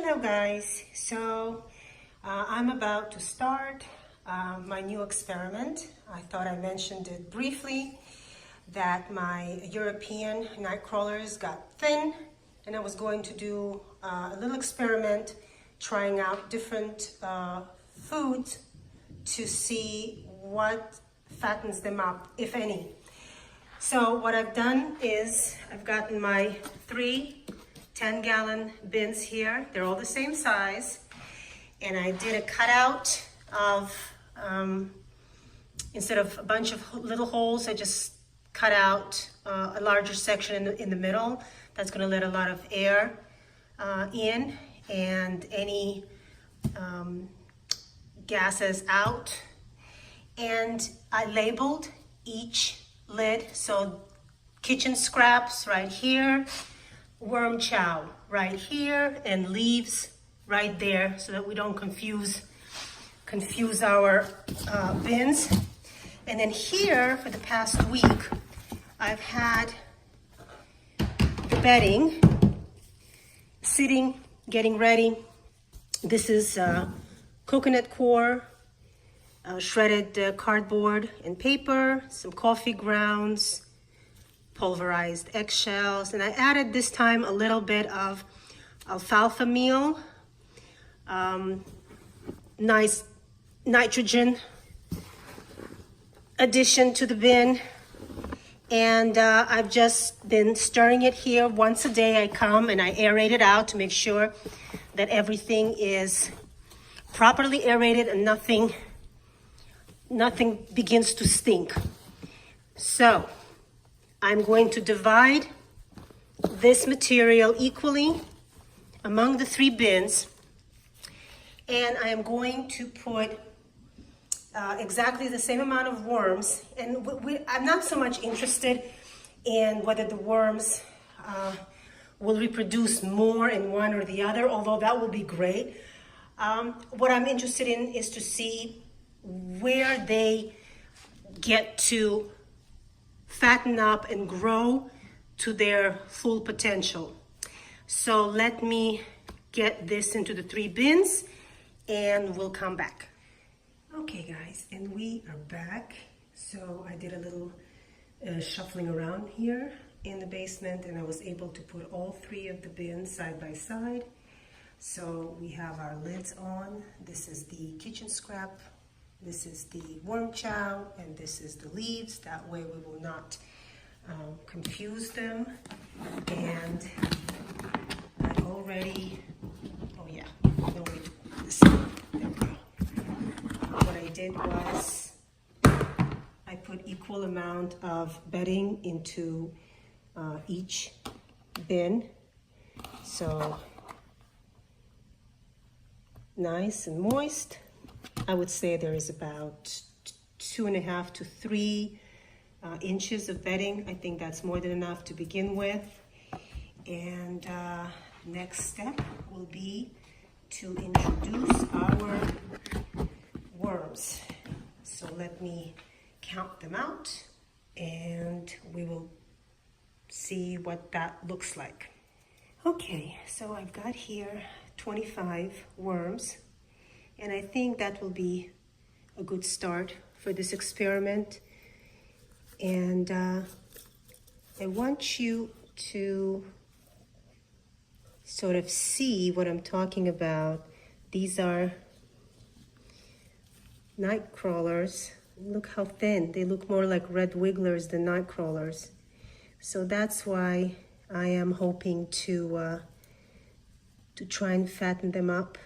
Hello guys, I'm about to start my new experiment. I thought I mentioned it briefly that my European night crawlers got thin and I was going to do a little experiment trying out different foods to see what fattens them up, if any. So what I've done is I've gotten my 3 10-gallon bins here. They're all the same size. And I did a cutout of, instead of a bunch of little holes, I just cut out a larger section in the middle. That's gonna let a lot of air in and any gases out. And I labeled each lid, so kitchen scraps right here, worm chow right here, and leaves right there, so that we don't confuse our bins. And then here, for the past week, I've had the bedding sitting, getting ready. This is coconut coir, shredded cardboard and paper, some coffee grounds, pulverized eggshells, and I added this time a little bit of alfalfa meal, nice nitrogen addition to the bin, and I've just been stirring it here. Once a day I come and I aerate it out to make sure that everything is properly aerated and nothing begins to stink. So I'm going to divide this material equally among the 3 bins, and I am going to put exactly the same amount of worms. And I'm not so much interested in whether the worms will reproduce more in one or the other, although that will be great. What I'm interested in is to see where they get to fatten up and grow to their full potential. So let me get this into the 3 bins and we'll come back. Okay guys, and we are back. So I did a little shuffling around here in the basement, and I was able to put all 3 of the bins side by side. So we have our lids on. This is the kitchen scrap, this is the worm chow, and this is the leaves. That way we will not confuse them. And I already, oh yeah, no way to put this in. There we go. What I did was I put equal amount of bedding into each bin. So nice and moist. I would say there is about 2.5 to 3 inches of bedding. I think that's more than enough to begin with. And next step will be to introduce our worms. So let me count them out and we will see what that looks like. Okay, so I've got here 25 worms, and I think that will be a good start for this experiment. And I want you to sort of see what I'm talking about. These are night crawlers. Look how thin. They look more like red wigglers than night crawlers. So that's why I am hoping to try and fatten them up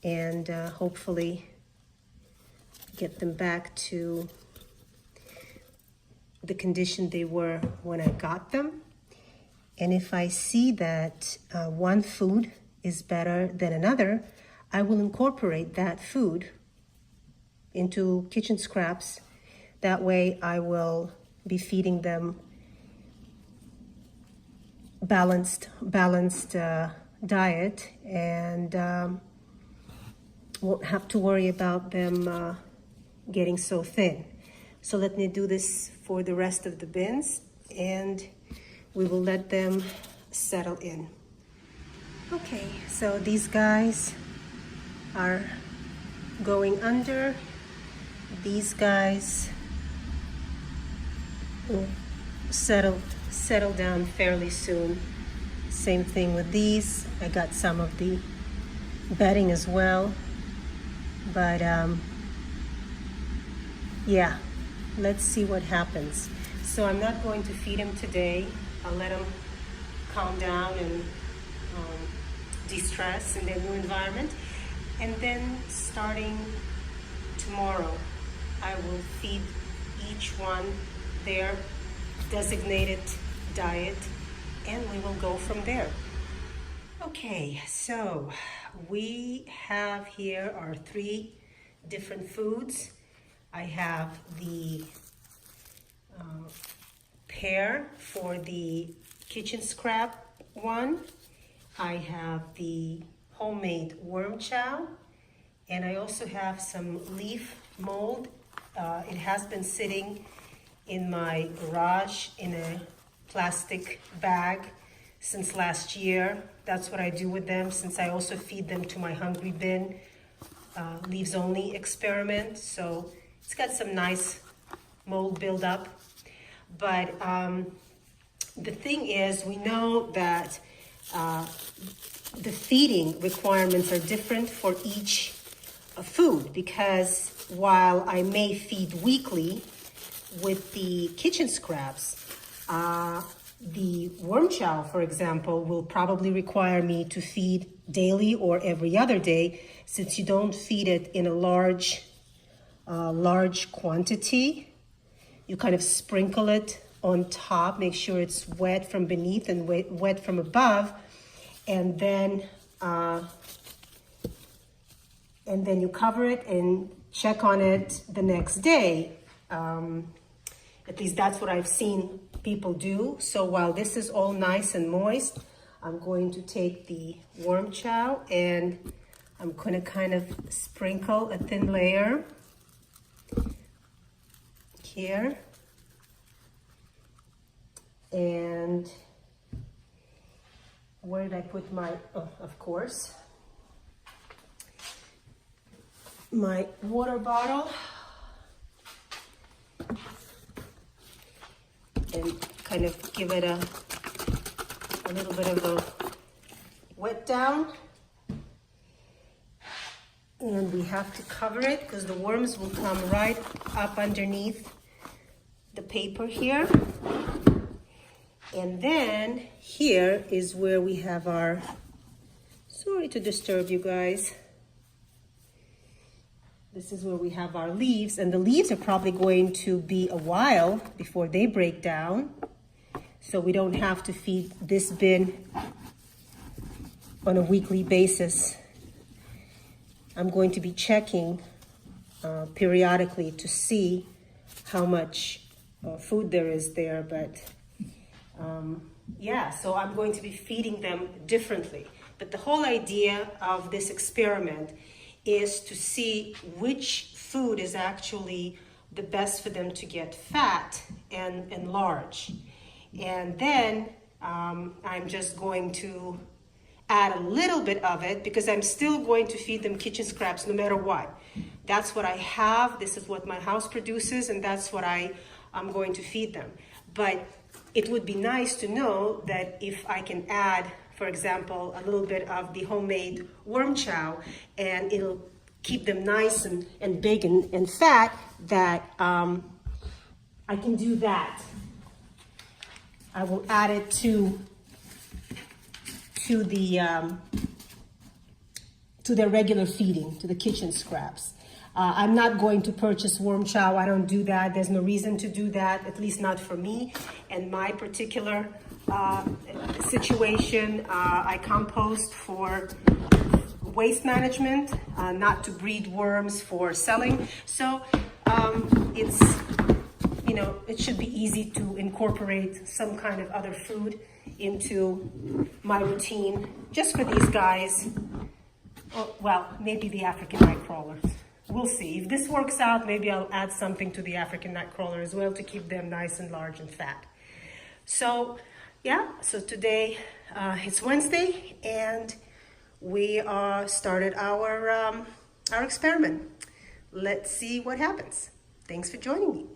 and hopefully get them back to the condition they were when I got them. And if I see that one food is better than another, I will incorporate that food into kitchen scraps. That way I will be feeding them balanced diet, and won't have to worry about them getting so thin. So let me do this for the rest of the bins and we will let them settle in. Okay, so these guys are going under. These guys will settle down fairly soon. Same thing with these. I got some of the bedding as well, but yeah, let's see what happens. So I'm not going to feed him today. I'll let him calm down and de-stress in their new environment, and then starting tomorrow I will feed each one their designated diet, and we will go from there. Okay, so we have here our 3 different foods. I have the pear for the kitchen scrap one. I have the homemade worm chow, and I also have some leaf mold. It has been sitting in my garage in a plastic bag since last year. That's what I do with them, since I also feed them to my hungry bin leaves only experiment. So it's got some nice mold buildup. But the thing is, we know that the feeding requirements are different for each food, because while I may feed weekly with the kitchen scraps, the worm chow, for example, will probably require me to feed daily or every other day, since you don't feed it in a large quantity. You kind of sprinkle it on top, make sure it's wet from beneath and wet from above, and then you cover it and check on it the next day. At least that's what I've seen people do. So while this is all nice and moist, I'm going to take the worm chow and I'm going to kind of sprinkle a thin layer here. And where did I put my, oh, of course, my water bottle, and kind of give it a little bit of a wet down. And we have to cover it because the worms will come right up underneath the paper here. And then here is where we have our, sorry to disturb you guys. This is where we have our leaves, and the leaves are probably going to be a while before they break down. So we don't have to feed this bin on a weekly basis. I'm going to be checking periodically to see how much food there is there, but yeah, so I'm going to be feeding them differently. But the whole idea of this experiment is to see which food is actually the best for them to get fat and large. And then I'm just going to add a little bit of it, because I'm still going to feed them kitchen scraps no matter what. That's what I have, this is what my house produces, and that's what I'm going to feed them. But it would be nice to know that if I can add, for example, a little bit of the homemade worm chow, and it'll keep them nice and big and fat, that I can do that. I will add it to their regular feeding, to the kitchen scraps. I'm not going to purchase worm chow. I don't do that. There's no reason to do that, at least not for me and my particular situation. I compost for waste management, not to breed worms for selling. So it's, you know, it should be easy to incorporate some kind of other food into my routine just for these guys. Oh, well, maybe the African nightcrawler. We'll see. If this works out, maybe I'll add something to the African nightcrawler as well to keep them nice and large and fat. So yeah, so today it's Wednesday and we started our experiment. Let's see what happens. Thanks for joining me.